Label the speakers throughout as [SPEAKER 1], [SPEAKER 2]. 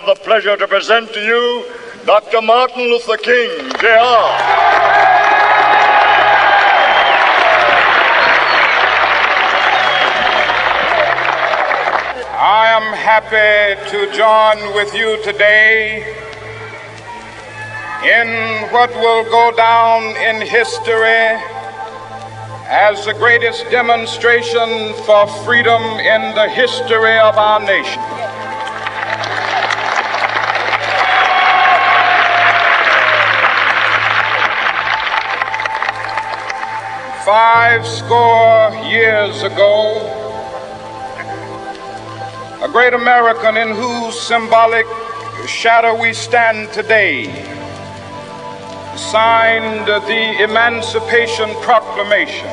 [SPEAKER 1] have the pleasure to present to you Dr. Martin Luther King, Jr.
[SPEAKER 2] I am happy to join with you today in what will go down in history as the greatest demonstration for freedom in the history of our nation. Five score years ago, a great American in whose symbolic shadow we stand today signed the Emancipation Proclamation.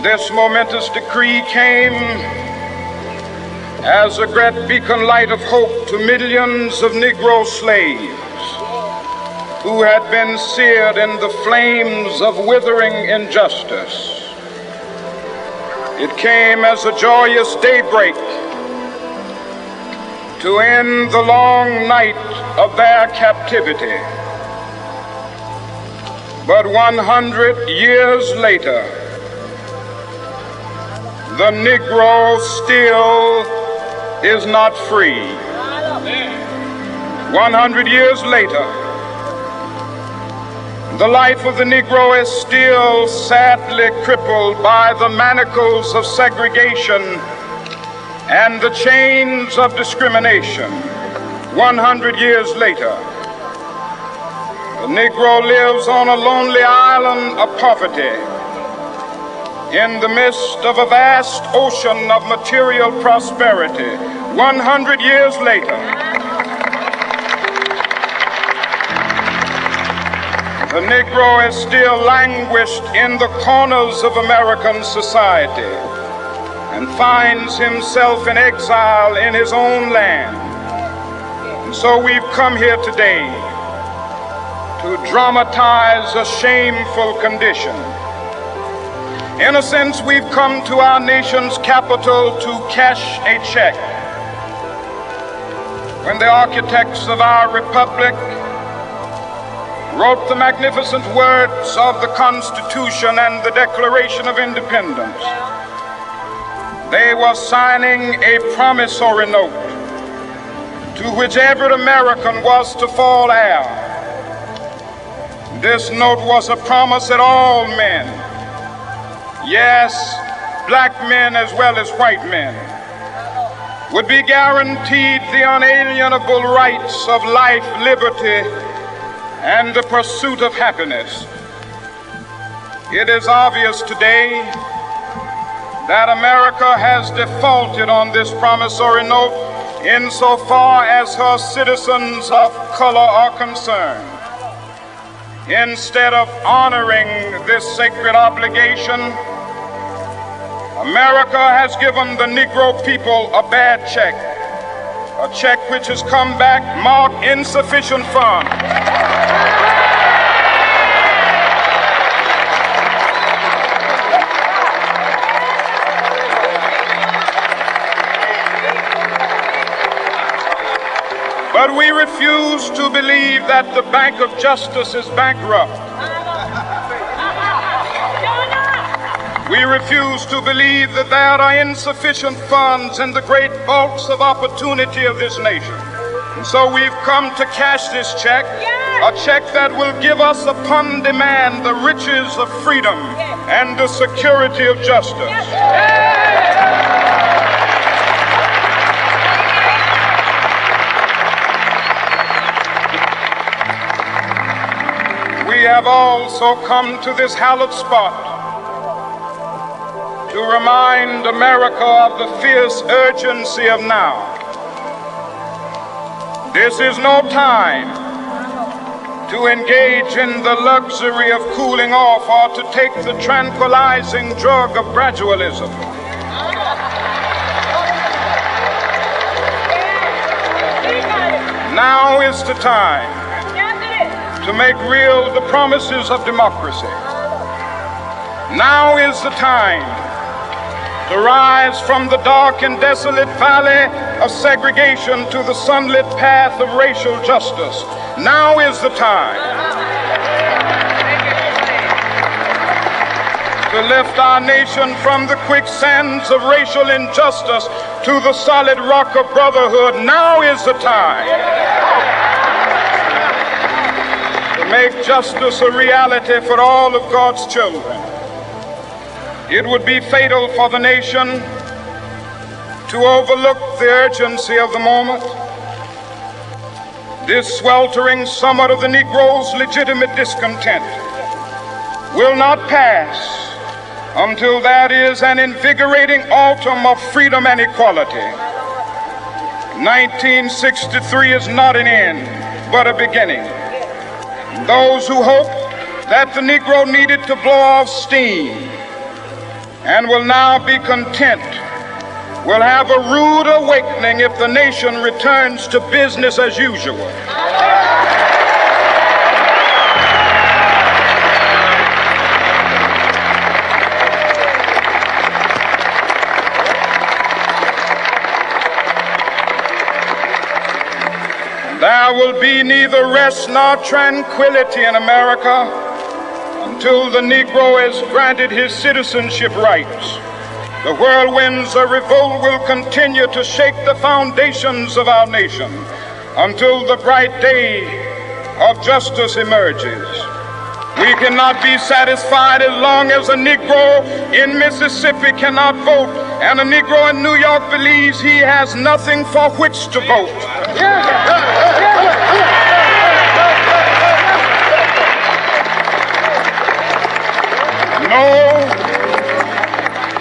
[SPEAKER 2] This momentous decree came as a great beacon light of hope to millions of Negro slaves who had been seared in the flames of withering injustice. It came as a joyous daybreak to end the long night of their captivity. But 100 years later, the Negro still is not free. 100 years later, the life of the Negro is still sadly crippled by the manacles of segregation and the chains of discrimination. 100 years later, the Negro lives on a lonely island of poverty in the midst of a vast ocean of material prosperity. 100 years later, the Negro is still languished in the corners of American society and finds himself in exile in his own land. And so we've come here today to dramatize a shameful condition. In a sense, we've come to our nation's capital to cash a check. When the architects of our republic wrote the magnificent words of the Constitution and the Declaration of Independence, they were signing a promissory note to which every American was to fall heir. This note was a promise that all men, yes, black men as well as white men, would be guaranteed the unalienable rights of life, liberty, and the pursuit of happiness. It is obvious today that America has defaulted on this promissory note insofar as her citizens of color are concerned. Instead of honoring this sacred obligation, America has given the Negro people a bad check, a check which has come back marked insufficient funds. But we refuse to believe that the Bank of Justice is bankrupt. We refuse to believe that there are insufficient funds in the great vaults of opportunity of this nation. And so we've come to cash this check, a check that will give us upon demand the riches of freedom and the security of justice. We have also come to this hallowed spot to remind America of the fierce urgency of now. This is no time to engage in the luxury of cooling off or to take the tranquilizing drug of gradualism. Now is the time to make real the promises of democracy. Now is the time to rise from the dark and desolate valley of segregation to the sunlit path of racial justice. Now is the time to lift our nation from the quicksands of racial injustice to the solid rock of brotherhood. Now is the time to make justice a reality for all of God's children. It would be fatal for the nation to overlook the urgency of the moment. This sweltering summit of the Negro's legitimate discontent will not pass until that is an invigorating autumn of freedom and equality. 1963 is not an end, but a beginning. Those who hope that the Negro needed to blow off steam and will now be content will have a rude awakening if the nation returns to business as usual. There will be neither rest nor tranquility in America until the Negro is granted his citizenship rights. The whirlwinds of revolt will continue to shake the foundations of our nation until the bright day of justice emerges. We cannot be satisfied as long as a Negro in Mississippi cannot vote and a Negro in New York believes he has nothing for which to vote.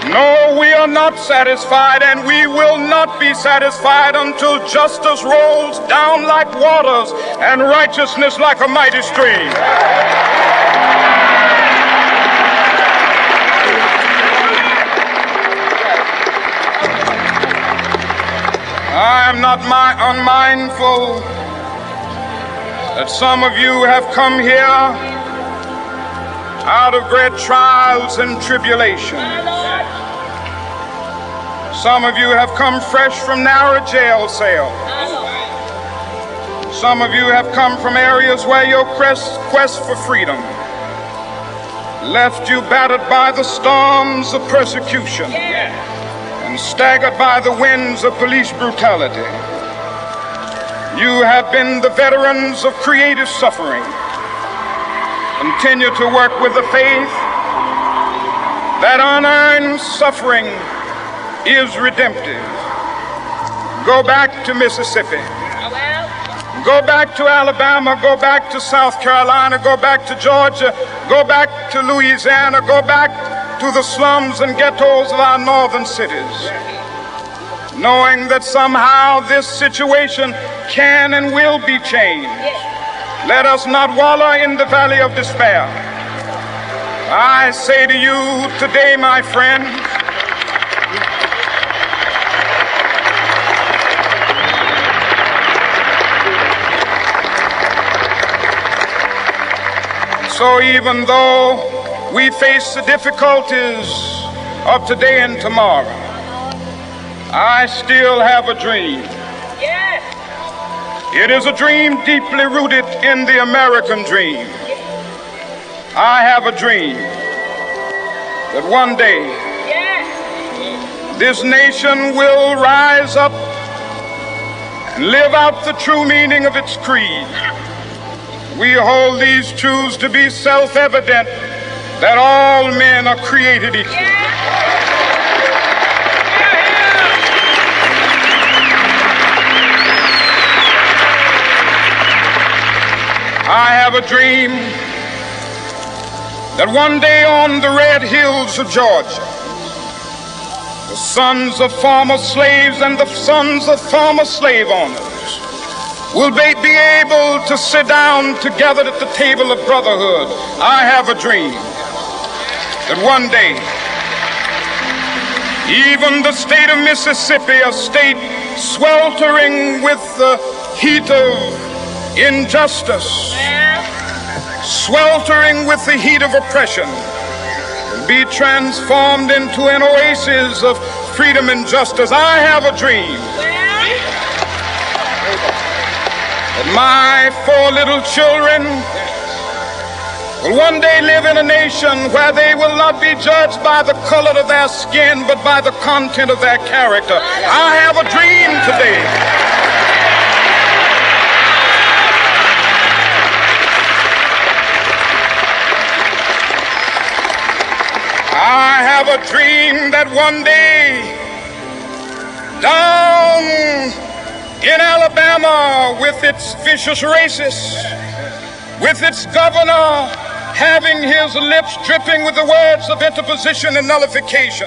[SPEAKER 2] No, we are not satisfied, and we will not be satisfied until justice rolls down like waters and righteousness like a mighty stream. I am not unmindful that some of you have come here out of great trials and tribulations. Some of you have come fresh from narrow jail cells. Some of you have come from areas where your quest for freedom left you battered by the storms of persecution and staggered by the winds of police brutality. You have been the veterans of creative suffering. Continue to work with the faith that unearned suffering is redemptive. Go back to Mississippi. Go back to Alabama. Go back to South Carolina. Go back to Georgia. Go back to Louisiana. Go back to the slums and ghettos of our northern cities, knowing that somehow this situation can and will be changed. Let us not wallow in the valley of despair. I say to you today, my friend, so even though we face the difficulties of today and tomorrow, I still have a dream. It is a dream deeply rooted in the American dream. I have a dream that one day this nation will rise up and live out the true meaning of its creed. We hold these truths to be self-evident, that all men are created equal. I have a dream that one day on the red hills of Georgia, the sons of former slaves and the sons of former slave owners will be able to sit down together at the table of brotherhood. I have a dream that one day, even the state of Mississippi, a state sweltering with the heat of injustice, sweltering with the heat of oppression, be transformed into an oasis of freedom and justice. I have a dream My 4 little children will one day live in a nation where they will not be judged by the color of their skin, but by the content of their character. I have a dream today. I have a dream that one day down in Alabama, with its vicious racists, with its governor having his lips dripping with the words of interposition and nullification.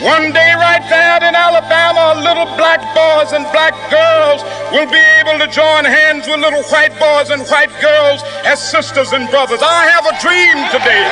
[SPEAKER 2] One day right there in Alabama, little black boys and black girls will be able to join hands with little white boys and white girls as sisters and brothers. I have a dream today.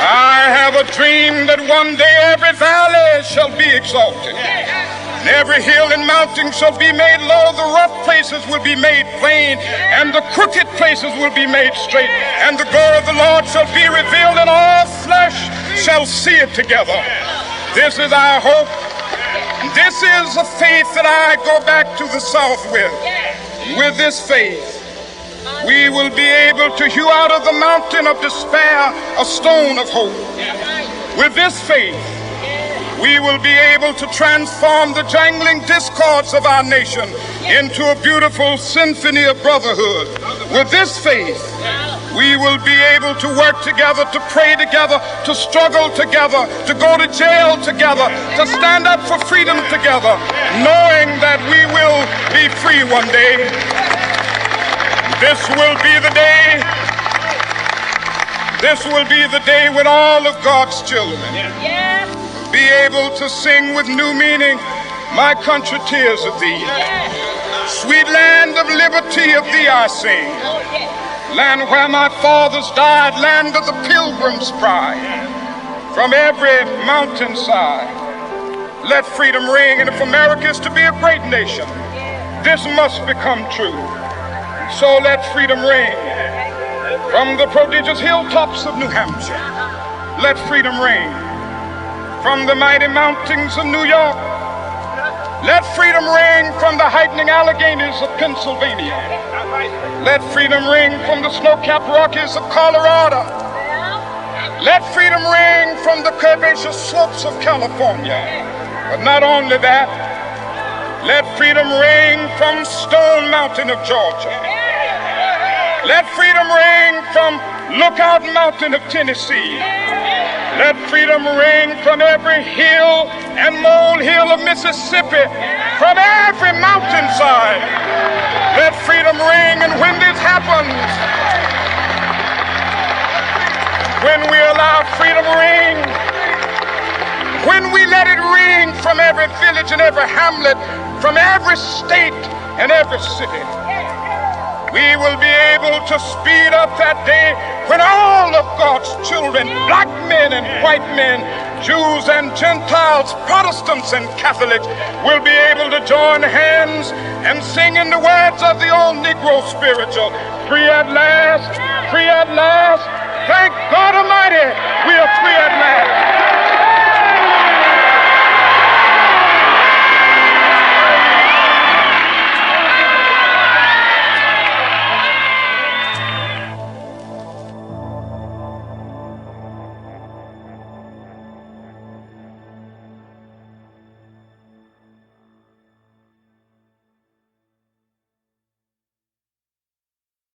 [SPEAKER 2] I have a dream that one day every valley shall be exalted, and every hill and mountain shall be made low. The rough places will be made plain, and the crooked places will be made straight. And the glory of the Lord shall be revealed, and all flesh shall see it together. This is our hope. This is a faith that I go back to the South with. With this faith, we will be able to hew out of the mountain of despair a stone of hope. With this faith, we will be able to transform the jangling discords of our nation into a beautiful symphony of brotherhood. With this faith, we will be able to work together, to pray together, to struggle together, to go to jail together, to stand up for freedom together, knowing that we will be free one day. This will be the day. This will be the day when all of God's children be able to sing with new meaning, my country, tears of thee. Sweet land of liberty, of thee I sing. Land where my fathers died, land of the pilgrim's pride. From every mountainside, let freedom ring. And if America is to be a great nation, this must become true. So let freedom ring from the prodigious hilltops of New Hampshire. Let freedom ring from the mighty mountains of New York. Let freedom ring from the heightening Alleghenies of Pennsylvania. Let freedom ring from the snow-capped Rockies of Colorado. Let freedom ring from the curvaceous slopes of California. But not only that, let freedom ring from Stone Mountain of Georgia. Let freedom ring from Lookout Mountain of Tennessee. Let freedom ring from every hill and molehill of Mississippi, from every mountainside. Let freedom ring, and when this happens, when we allow freedom ring, when we let it ring from every village and every hamlet, from every state and every city, we will be able to speed up that day when all of God's children, black men and white men, Jews and Gentiles, Protestants and Catholics, will be able to join hands and sing in the words of the old Negro spiritual, free at last, thank God Almighty.